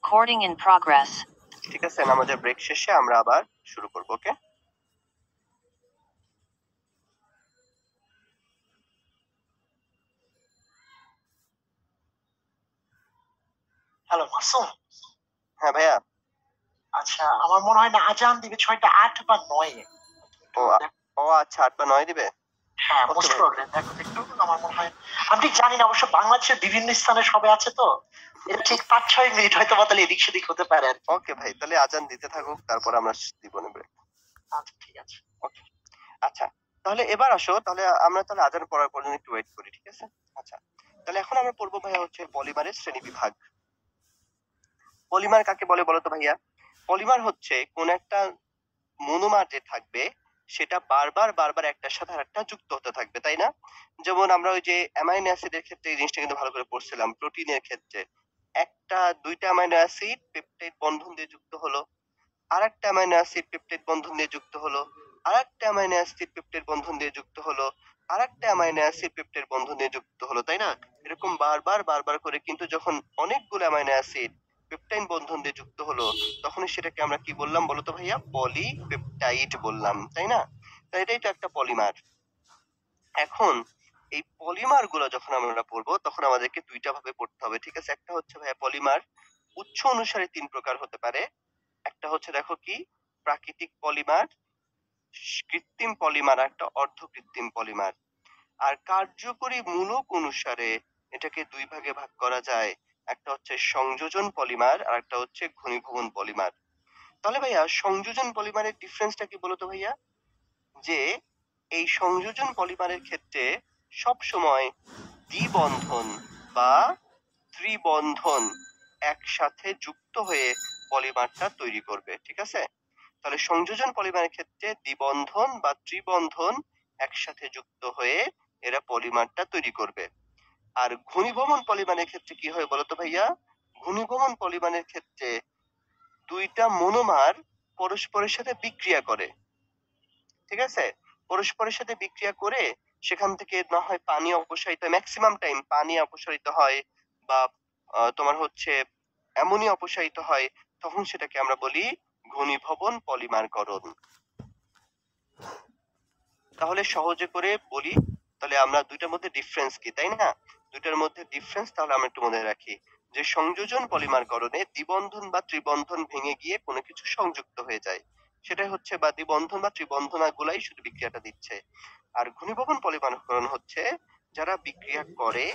Recording in progress. ঠিক আছে, আমাদের ব্রেক শেষে আমরা আবার শুরু করব। ওকে, হ্যালো মাসুম। হ্যাঁ ভাইয়া। আচ্ছা, আমার মনে হয় না আজান দিবে 6টা 8 বা 9-এ। ও আচ্ছা, 8 বা 9 দিবে। হ্যাঁ, মোস্ট প্রবলেম দেখো একটু। আমার মনে হয়, আমি ঠিক জানি না, অবশ্য বাংলাদেশের বিভিন্ন স্থানে সবে আছে তো, এটা ঠিক 5-6 মিনিট হয়তো বা তাহলে এদিক সেদিক হতে পারে আর কি। ওকে ভাই, তাহলে আজান দিতে থাকুক, তারপর আমরা দিব না ব্রেক। আচ্ছা ঠিক আছে। ওকে, আচ্ছা তাহলে এবার আসো, তাহলে আমরা তাহলে আজান পড়ার পর্যন্ত একটু ওয়েট করি, ঠিক আছে? আচ্ছা, তাহলে এখন আমরা পড়বো ভাইয়া হচ্ছে পলিমারের শ্রেণী বিভাগ। পলিমার কাকে বলে বলো তো ভাইয়া? পলিমার হচ্ছে কোন একটা মনোমার যে থাকবে সেটা বারবার বারবার একটার সাথে আরেকটা যুক্ত হতে থাকবে, তাই না? যেমন আমরা ওই যে অ্যামাইনো অ্যাসিডের ক্ষেত্রে এই জিনিসটা কিন্তু ভালো করে পড়ছিলাম। প্রোটিনের ক্ষেত্রে একটা দুইটা অ্যামাইনো অ্যাসিড পেপটাইড বন্ধন দিয়ে যুক্ত হলো, আরেকটা অ্যামাইনো অ্যাসিড পেপটাইড বন্ধন দিয়ে যুক্ত হলো, আরেকটা অ্যামাইনো অ্যাসিড পেপটাইড বন্ধন দিয়ে যুক্ত হলো, আরেকটা অ্যামাইনো অ্যাসিড পেপটাইড বন্ধন দিয়ে যুক্ত হলো, তাই না? এরকম বারবার বারবার করে, কিন্তু যখন অনেকগুলো অ্যামাইনো অ্যাসিড পেপটাইন বন্ধন দিয়ে যুক্ত হলো, তখনই সেটাকে আমরা কি বললাম বলতো ভাইয়া? পলিপেপটাইড বললাম, তাই না? তাই এটাই তো একটা পলিমার। এখন এই পলিমার গুলো যখন আমরা পড়বো তখন আমাদেরকে দুইটা ভাবে পড়তে হবে, ঠিক আছে? একটা হচ্ছে ভাইয়া পলিমার উৎস অনুসারে 3 প্রকার হতে পারে। একটা হচ্ছে দেখো কি, প্রাকৃতিক পলিমার, কৃত্রিম পলিমার, একটা অর্ধকৃত্রিম পলিমার। আর কার্যকরী মূলক অনুসারে এটাকে 2 ভাগে ভাগ করা যায়। একটা হচ্ছে সংযোজন পলিমার আর একটা হচ্ছে ঘনীভবন পলিমার। তাহলে ভাইয়া সংযোজন পলিমারের ডিফারেন্সটা কি বলতো ভাইয়া? যে এই সংযোজন পলিমারের ক্ষেত্রে সব সময় দ্বিবন্ধন বা ত্রিবন্ধন একসাথে যুক্ত হয়ে পলিমারটা তৈরি করবে, ঠিক আছে? তাহলে সংযোজন পলিমারের ক্ষেত্রে দ্বিবন্ধন বা ত্রিবন্ধন একসাথে যুক্ত হয়ে এরা পলিমারটা তৈরি করবে। আর ঘনীভবন পলিমারের ক্ষেত্রে কি হয় বলতো ভাইয়া? ঘনীভবন পলিমারের ক্ষেত্রে দুইটা মনোমার পরস্পরের সাথে বিক্রিয়া করে, ঠিক আছে? পরস্পরের সাথে বিক্রিয়া করে সেখান থেকে না হয় পানি অপসারিত, ম্যাক্সিমাম টাইম পানি অপসারিত হয়, বা তোমার হচ্ছে অ্যামোনিয়া অপসারিত হয়, তখন সেটাকে আমরা বলি ঘনীভবন পলিমারকরণ। তাহলে সহজে করে বলি, তাহলে আমরা দুইটার মধ্যে ডিফারেন্স কি, তাই না? দুইটার মধ্যে ডিফারেন্স তাহলে আমরা একটু মনে রাখি, যে সংযোজন পলিমারকরণে দ্বিবন্ধন বা ত্রিবন্ধন ভেঙে গিয়ে কোনো কিছু সংযুক্ত হয়ে যায়, সেটাই হচ্ছে, বা দ্বিবন্ধন বা ত্রিবন্ধনা গুলাই শুধু বিক্রিয়াটা দিচ্ছে। আর ঘনীভবন পলিমারকরণ হচ্ছে যারা বিক্রিয়া করে,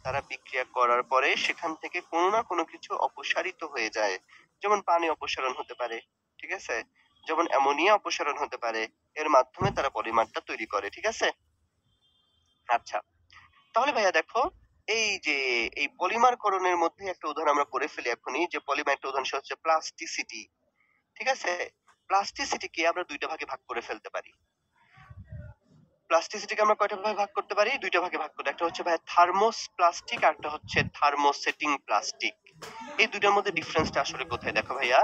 তারা বিক্রিয়া করার পরে সেখান থেকে কোনো না কোনো কিছু অপসারিত হয়ে যায়, যেমন পানি অপসারণ হতে পারে, ঠিক আছে? যেমন অ্যামোনিয়া অপসারণ হতে পারে, এর মাধ্যমে তারা পলিমারটা তৈরি করে, ঠিক আছে? আচ্ছা, তাহলে ভাইয়া দেখো, এই যে এই পলিমারকরণের মধ্যে একটা উদাহরণ আমরা করে ফেলি এখনই, যে পলিমার একটা উদাহরণ হচ্ছে প্লাস্টিসিটি, ঠিক আছে? প্লাস্টিসিটিকে আমরা 2টা ভাগে ভাগ করে ফেলতে পারি। প্লাস্টিসিটিকে আমরা কয়টা ভাগে ভাগ করতে পারি? 2টা ভাগে ভাগ করতে। একটা হচ্ছে ভাই থার্মোস প্লাস্টিক আর একটা হচ্ছে থার্মোসেটিং প্লাস্টিক। এই দুইটার মধ্যে ডিফারেন্সটা আসলে কোথায় দেখো ভাইয়া?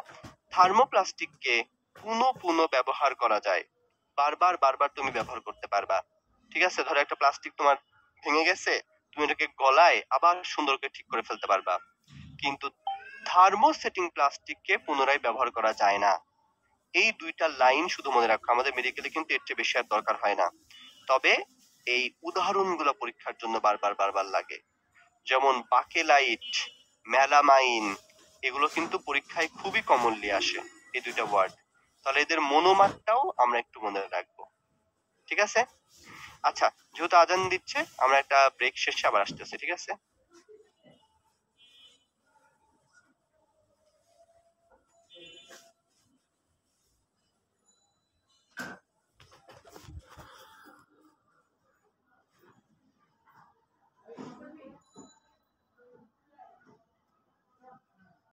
থার্মোপ্লাস্টিককে পুনঃ পুনঃ ব্যবহার করা যায়, বারবার বারবার তুমি ব্যবহার করতে পারবা, ঠিক আছে? ধরো একটা প্লাস্টিক তোমার ভেঙে গেছে, তুমি এটাকে গলায় আবার সুন্দর করে ঠিক করে ফেলতে পারবা। কিন্তু থার্মোসেটিং প্লাস্টিককে পুনরায় ব্যবহার করা যায় না। এই দুইটা লাইন শুধু মনে রাখো, আমাদের মেডিকেলে কিন্তু এর চেয়ে বেশি আর দরকার হয় না। তবে এই উদাহরণগুলো পরীক্ষার জন্য বারবার বারবার লাগে, যেমন বাকেলাইট, মেলামাইন, এগুলো কিন্তু পরীক্ষায় খুবই কমনলি আসে, এই দুইটা ওয়ার্ড। তাহলে এদের মনোমারটাও আমরা একটু মনে রাখবো, ঠিক আছে? আচ্ছা, যেহেতু আজান দিচ্ছে, আমরা একটা ব্রেক শেষে আবার আসতেছি, ঠিক আছে?